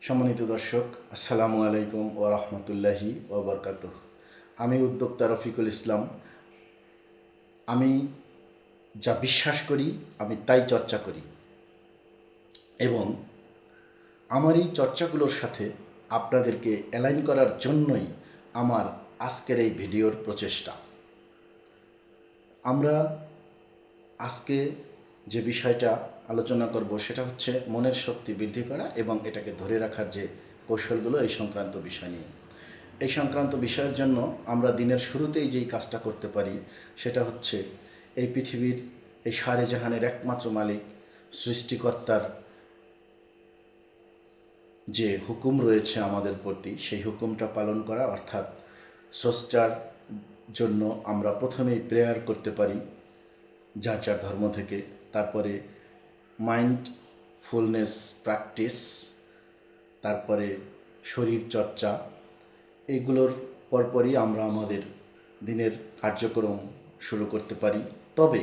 সম্মানিত দর্শক, আসসালামু আলাইকুম ও রহমতুল্লাহি ও বরকাতুহ। আমি উদ্যোক্তা রফিকুল ইসলাম। আমি যা বিশ্বাস করি আমি তাই চর্চা করি এবং আমার এই চর্চাগুলোর সাথে আপনাদেরকে অ্যালাইন করার জন্যই আমার আজকের এই ভিডিওর প্রচেষ্টা। আমরা আজকে যে বিষয়টা আলোচনা করব সেটা হচ্ছে মনের শক্তি বৃদ্ধি করা এবং এটাকে ধরে রাখার যে কৌশলগুলো এই সংক্রান্ত বিষয় নিয়ে। এই সংক্রান্ত বিষয়ের জন্য আমরা দিনের শুরুতেই যেই কাজটা করতে পারি সেটা হচ্ছে এই পৃথিবীর এই সারে জাহানের একমাত্র মালিক সৃষ্টিকর্তার যে হুকুম রয়েছে আমাদের প্রতি সেই হুকুমটা পালন করা, অর্থাৎ স্রষ্টার জন্য আমরা প্রথমেই প্রেয়ার করতে পারি যার যার ধর্ম থেকে। তারপরে মাইন্ডফুলনেস প্র্যাকটিস, তারপরে শরীর চর্চা, এগুলোর পরপরই আমরা আমাদের দিনের কার্যক্রম শুরু করতে পারি। তবে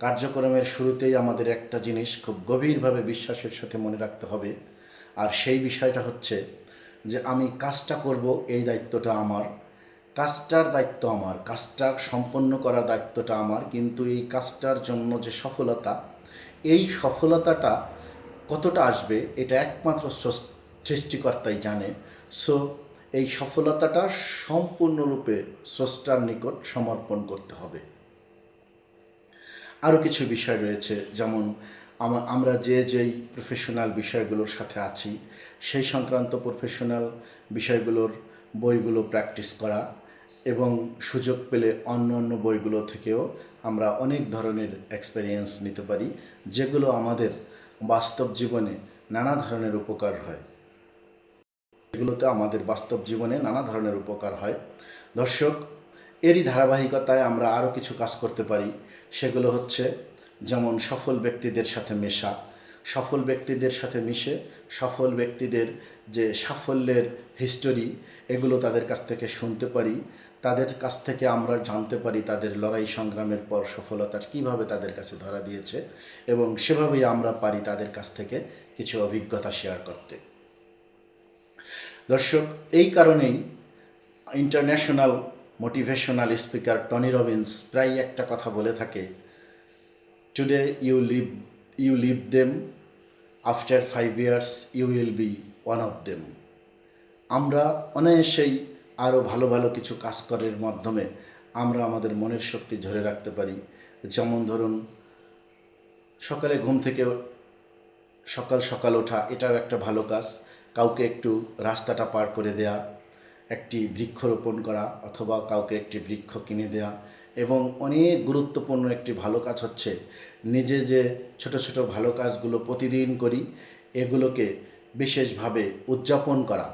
কার্যক্রমের শুরুতেই আমাদের একটা জিনিস খুব গভীরভাবে বিশ্বাসের সাথে মনে রাখতে হবে, আর সেই বিষয়টা হচ্ছে যে আমি কাজটা করব, এই দায়িত্বটা আমার, কাজটার দায়িত্ব আমার, কাজটা সম্পন্ন করার দায়িত্বটা আমার, কিন্তু এই কাজটার জন্য যে সফলতা, এই সফলতাটা কতটা আসবে এটা একমাত্র সৃষ্টিকর্তাই জানে। সো এই সফলতাটা সম্পূর্ণরূপে স্রষ্টার নিকট সমর্পণ করতে হবে। আরও কিছু বিষয় রয়েছে, যেমন আমরা যেই প্রফেশনাল বিষয়গুলোর সাথে আছি সেই সংক্রান্ত প্রফেশনাল বিষয়গুলোর বইগুলো প্র্যাকটিস করা এবং সুযোগ পেলে অন্য অন্য বইগুলো থেকেও আমরা অনেক ধরনের এক্সপেরিয়েন্স নিতে পারি, যেগুলো আমাদের বাস্তব জীবনে নানা ধরনের উপকার হয়। এগুলোতে আমাদের বাস্তব জীবনে নানা ধরনের উপকার হয়। দর্শক, এরই ধারাবাহিকতায় আমরা আরও কিছু কাজ করতে পারি। সেগুলো হচ্ছে যেমন সফল ব্যক্তিদের সাথে মেশা, সফল ব্যক্তিদের সাথে মিশে সফল ব্যক্তিদের যে সাফল্যের হিস্টোরি, এগুলো তাদের কাছ থেকে শুনতে পারি, তাদের কাছ থেকে আমরা জানতে পারি তাদের লড়াই সংগ্রামের পর সফলতার কিভাবে তাদের কাছে ধরা দিয়েছে, এবং সেভাবেই আমরা পারি তাদের কাছ থেকে কিছু অভিজ্ঞতা শেয়ার করতে। দর্শক, এই কারণেই international motivational speaker Tony Robbins প্রায় একটা কথা বলে থাকে, today you live them, after 5 years you will be one of them. আমরা অনায়াসেই আরও ভালো ভালো কিছু কাজ করার মাধ্যমে আমরা আমাদের মনের শক্তি ধরে রাখতে পারি। যেমন ধরুন, সকালে ঘুম থেকে সকাল সকাল ওঠা, এটাও একটা ভালো কাজ। কাউকে একটু রাস্তাটা পার করে দেয়া, একটি বৃক্ষরোপণ করা, অথবা কাউকে একটি বৃক্ষ কিনে দেয়া, এবং অনেক গুরুত্বপূর্ণ একটি ভালো কাজ হচ্ছে নিজে যে ছোট ছোট ভালো কাজগুলো প্রতিদিন করি এগুলোকে বিশেষভাবে উদযাপন করা।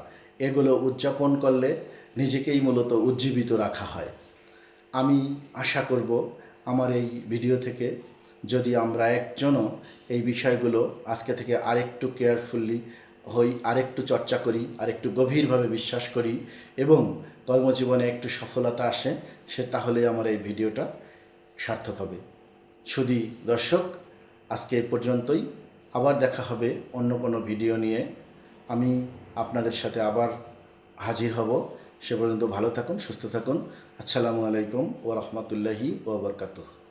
এগুলো উদযাপন করলে নিজেকেই মূলত উজ্জীবিত রাখা হয়। আমি আশা করব আমার এই ভিডিও থেকে যদি আমরা একজনও এই বিষয়গুলো আজকে থেকে আরেকটু কেয়ারফুলি হই, আরেকটু চর্চা করি, আরেকটু গভীরভাবে বিশ্বাস করি এবং কর্মজীবনে একটু সফলতা আসে, তাহলে আমার এই ভিডিওটা সার্থক হবে। শুধু দর্শক, আজকে এই পর্যন্তই। আবার দেখা হবে অন্য কোনো ভিডিও নিয়ে। আমি আপনাদের সাথে আবার হাজির হব। সে পর্যন্ত ভালো থাকুন, সুস্থ থাকুন। আসসালামু আলাইকুম ওয়া রাহমাতুল্লাহি ওয়া বারাকাতুহু।